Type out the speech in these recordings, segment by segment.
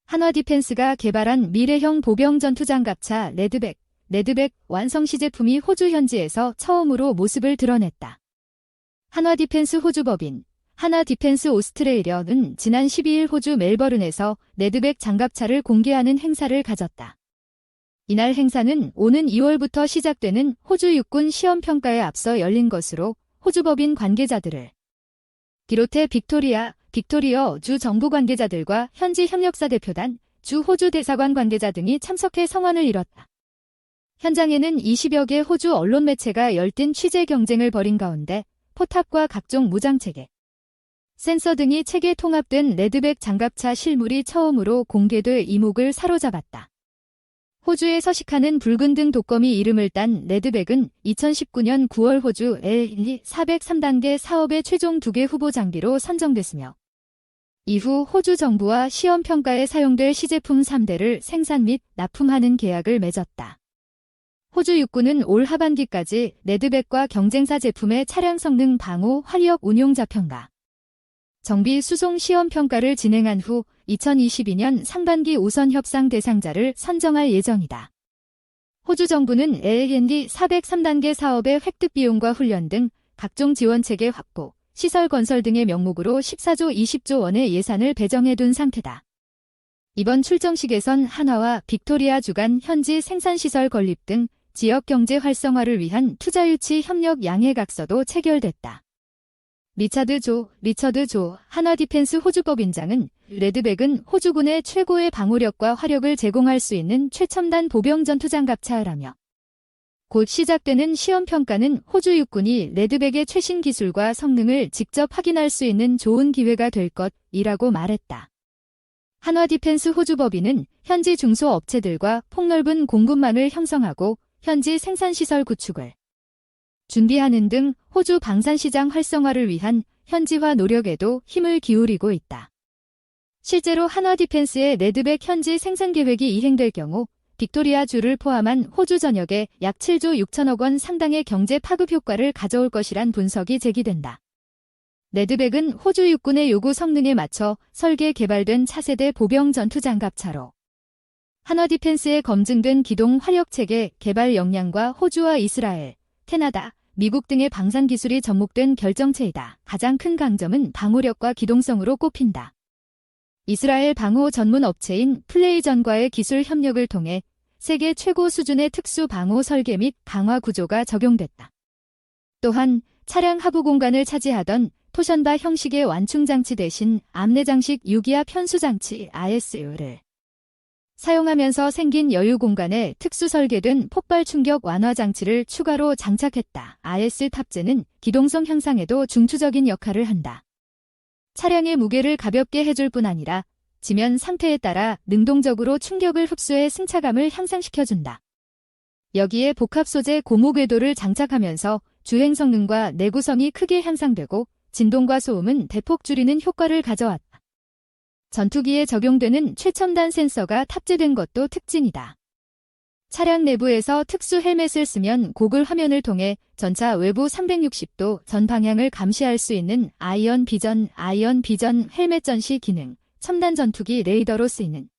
한화디펜스가 개발한 미래형 보병 전투장갑차 레드백 완성 시제품이 호주 현지에서 처음으로 모습을 드러냈다. 한화디펜스 호주법인 하나디펜스 오스트레일리아는 지난 12일 호주 멜버른에서 레드백 장갑차를 공개하는 행사를 가졌다. 이날 행사는 오는 2월부터 시작되는 호주 육군 시험평가에 앞서 열린 것으로 호주법인 관계자들을 비롯해 빅토리어 주 정부 관계자들과 현지 협력사 대표단, 주 호주 대사관 관계자 등이 참석해 성환을 이뤘다. 현장에는 20여 개 호주 언론 매체가 열띤 취재 경쟁을 벌인 가운데 포탑과 각종 무장체계, 센서 등이 체계 통합된 레드백 장갑차 실물이 처음으로 공개돼 이목을 사로잡았다. 호주에 서식하는 붉은 등 독거미 이름을 딴 레드백은 2019년 9월 호주 L1 403단계 사업의 최종 2개 후보 장비로 선정됐으며 이후 호주 정부와 시험평가에 사용될 시제품 3대를 생산 및 납품하는 계약을 맺었다. 호주 육군은 올 하반기까지 레드백과 경쟁사 제품의 차량 성능 방호 화력 운용자 평가, 정비 수송 시험평가를 진행한 후 2022년 상반기 우선 협상 대상자를 선정할 예정이다. 호주 정부는 L&D 403단계 사업의 획득 비용과 훈련 등 각종 지원체계 확보, 시설 건설 등의 명목으로 14조 20조 원의 예산을 배정해둔 상태다. 이번 출정식에선 한화와 빅토리아 주간 현지 생산시설 건립 등 지역경제 활성화를 위한 투자유치 협력 양해각서도 체결됐다. 리처드 조 한화디펜스 호주법인장은 레드백은 호주군의 최고의 방호력과 화력을 제공할 수 있는 최첨단 보병 전투장갑차라며 곧 시작되는 시험평가는 호주 육군이 레드백의 최신 기술과 성능을 직접 확인할 수 있는 좋은 기회가 될 것이라고 말했다. 한화디펜스 호주법인은 현지 중소업체들과 폭넓은 공급망을 형성하고 현지 생산시설 구축을 준비하는 등 호주 방산시장 활성화를 위한 현지화 노력에도 힘을 기울이고 있다. 실제로 한화디펜스의 레드백 현지 생산 계획이 이행될 경우 빅토리아 주를 포함한 호주 전역에 약 7조 6천억 원 상당의 경제 파급 효과를 가져올 것이란 분석이 제기된다. 레드백은 호주 육군의 요구 성능에 맞춰 설계 개발된 차세대 보병 전투장갑차로 한화디펜스의 검증된 기동 화력체계 개발 역량과 호주와 이스라엘, 캐나다, 미국 등의 방산 기술이 접목된 결정체이다. 가장 큰 강점은 방호력과 기동성으로 꼽힌다. 이스라엘 방호 전문 업체인 플레이전과의 기술 협력을 통해 세계 최고 수준의 특수 방호 설계 및 강화 구조가 적용됐다. 또한 차량 하부 공간을 차지하던 토션바 형식의 완충장치 대신 암내장식 유기압 현수장치 RSU를 사용하면서 생긴 여유 공간에 특수 설계된 폭발 충격 완화 장치를 추가로 장착했다. RS 탑재는 기동성 향상에도 중추적인 역할을 한다. 차량의 무게를 가볍게 해줄 뿐 아니라 지면 상태에 따라 능동적으로 충격을 흡수해 승차감을 향상시켜준다. 여기에 복합 소재 고무 궤도를 장착하면서 주행 성능과 내구성이 크게 향상되고 진동과 소음은 대폭 줄이는 효과를 가져왔다. 전투기에 적용되는 최첨단 센서가 탑재된 것도 특징이다. 차량 내부에서 특수 헬멧을 쓰면 고글 화면을 통해 전차 외부 360도 전 방향을 감시할 수 있는 아이언 비전 헬멧 전시 기능, 첨단 전투기 레이더로 쓰이는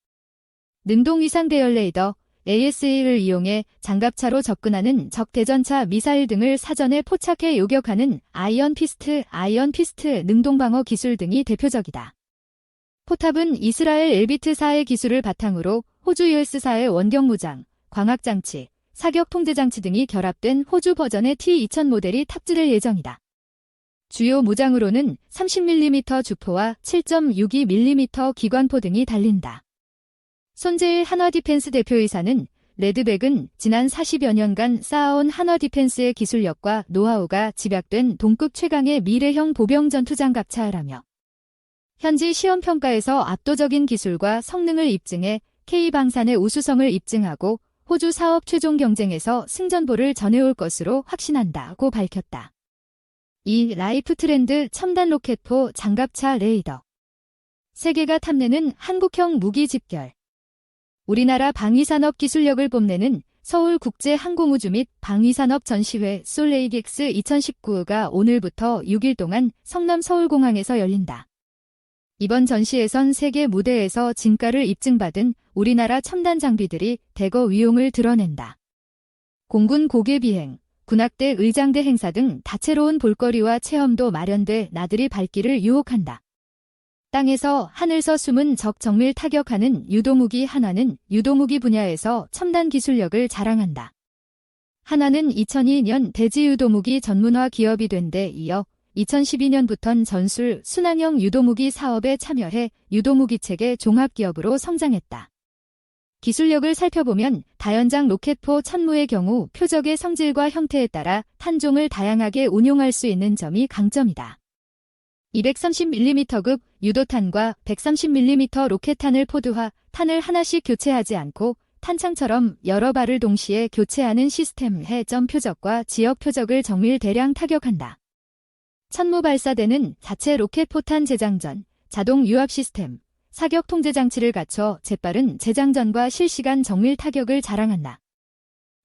능동 위상 대열 레이더 ASA를 이용해 장갑차로 접근하는 적 대전차 미사일 등을 사전에 포착해 요격하는 아이언 피스트 능동 방어 기술 등이 대표적이다. 포탑은 이스라엘 엘비트4의 기술을 바탕으로 호주 US4의 원격 무장, 광학장치, 사격 통제장치 등이 결합된 호주 버전의 T2000 모델이 탑재될 예정이다. 주요 무장으로는 30mm 주포와 7.62mm 기관포 등이 달린다. 손재일 한화디펜스 대표이사는 레드백은 지난 40여 년간 쌓아온 한화디펜스의 기술력과 노하우가 집약된 동급 최강의 미래형 보병 전투장갑차라며 현지 시험평가에서 압도적인 기술과 성능을 입증해 K방산의 우수성을 입증하고 호주 사업 최종 경쟁에서 승전보를 전해올 것으로 확신한다고 밝혔다. 이 라이프 트렌드 첨단 로켓포 장갑차 레이더. 세계가 탐내는 한국형 무기 집결. 우리나라 방위산업 기술력을 뽐내는 서울국제항공우주 및 방위산업 전시회 솔레이딕스 2019가 오늘부터 6일 동안 성남 서울공항에서 열린다. 이번 전시에선 세계 무대에서 진가를 입증받은 우리나라 첨단 장비들이 대거 위용을 드러낸다. 공군 고개 비행, 군악대 의장대 행사 등 다채로운 볼거리와 체험도 마련돼 나들이 발길을 유혹한다. 땅에서 하늘서 숨은 적 정밀 타격하는 유도무기 한화는 유도무기 분야에서 첨단 기술력을 자랑한다. 한화는 2002년 대지유도무기 전문화 기업이 된 데 이어 2012년부턴 전술 순항형 유도무기 사업에 참여해 유도무기 체계 종합기업으로 성장했다. 기술력을 살펴보면 다연장 로켓포 천무의 경우 표적의 성질과 형태에 따라 탄종을 다양하게 운용할 수 있는 점이 강점이다. 230mm급 유도탄과 130mm 로켓탄을 포드화, 탄을 하나씩 교체하지 않고 탄창처럼 여러 발을 동시에 교체하는 시스템 해점 표적과 지역 표적을 정밀 대량 타격한다. 천무 발사대는 자체 로켓 포탄 재장전, 자동 유압 시스템, 사격 통제 장치를 갖춰 재빠른 재장전과 실시간 정밀 타격을 자랑한다.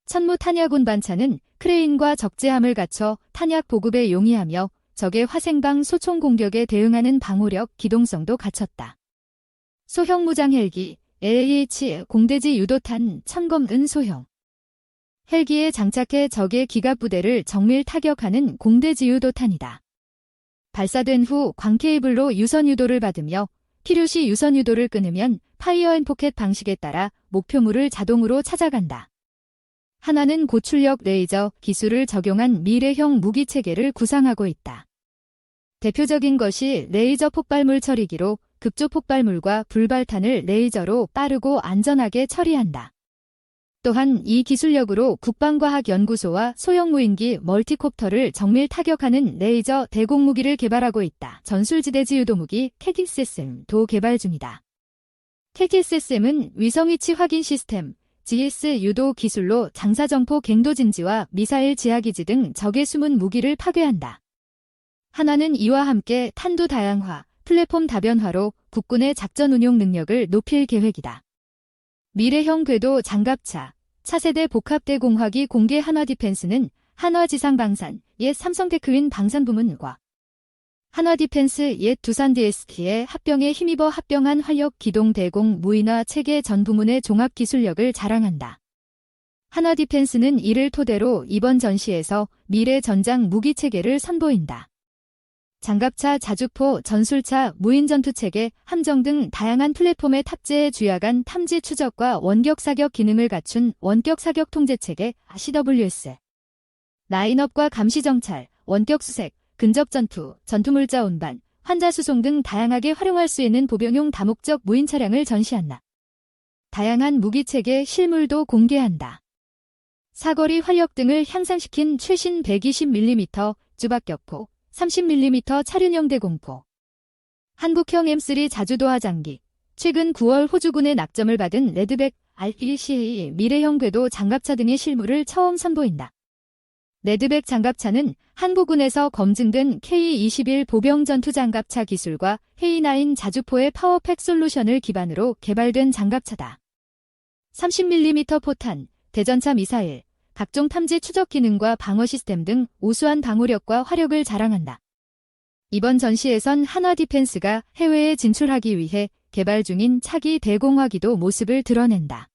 천무 탄약 운반차는 크레인과 적재함을 갖춰 탄약 보급에 용이하며 적의 화생방 소총 공격에 대응하는 방호력, 기동성도 갖췄다. 소형 무장 헬기, LH 공대지 유도탄 천검은 소형 헬기에 장착해 적의 기갑부대를 정밀 타격하는 공대지 유도탄이다. 발사된 후 광케이블로 유선 유도를 받으며 필요시 유선 유도를 끊으면 파이어 앤 포켓 방식에 따라 목표물을 자동으로 찾아간다. 한화는 고출력 레이저 기술을 적용한 미래형 무기 체계를 구상하고 있다. 대표적인 것이 레이저 폭발물 처리기로 급조 폭발물과 불발탄을 레이저로 빠르고 안전하게 처리한다. 또한 이 기술력으로 국방과학연구소와 소형 무인기 멀티콥터를 정밀 타격하는 레이저 대공무기를 개발하고 있다. 전술지대지 유도무기 KTSM도 개발 중이다. KTSM은 위성위치 확인 시스템, GS 유도 기술로 장사정포 갱도진지와 미사일 지하기지 등 적의 숨은 무기를 파괴한다. 한화는 이와 함께 탄도 다양화, 플랫폼 다변화로 국군의 작전 운용 능력을 높일 계획이다. 미래형 궤도 장갑차, 차세대 복합대공화기 공개 한화디펜스는 한화지상방산, 옛 삼성테크윈 방산부문과 한화디펜스 옛 두산 DST의 합병에 힘입어 합병한 활력 기동 대공 무인화 체계 전 부문의 종합 기술력을 자랑한다. 한화디펜스는 이를 토대로 이번 전시에서 미래 전장 무기 체계를 선보인다. 장갑차, 자주포, 전술차, 무인전투체계, 함정 등 다양한 플랫폼에 탑재해 주야간 탐지 추적과 원격 사격 기능을 갖춘 원격 사격 통제체계 CWS. 라인업과 감시정찰, 원격 수색, 근접전투, 전투물자 운반, 환자 수송 등 다양하게 활용할 수 있는 보병용 다목적 무인 차량을 전시한다. 다양한 무기체계 실물도 공개한다. 사거리 활력 등을 향상시킨 최신 120mm 주박격포, 30mm 차륜형 대공포, 한국형 M3 자주도하 장기, 최근 9월 호주군의 낙점을 받은 레드백 RPCA 미래형 궤도 장갑차 등의 실물을 처음 선보인다. 레드백 장갑차는 한국군에서 검증된 K-21 보병 전투 장갑차 기술과 K9 자주포의 파워팩 솔루션을 기반으로 개발된 장갑차다. 30mm 포탄, 대전차 미사일, 각종 탐지 추적 기능과 방어 시스템 등 우수한 방호력과 화력을 자랑한다. 이번 전시에선 한화디펜스가 해외에 진출하기 위해 개발 중인 차기 대공화기도 모습을 드러낸다.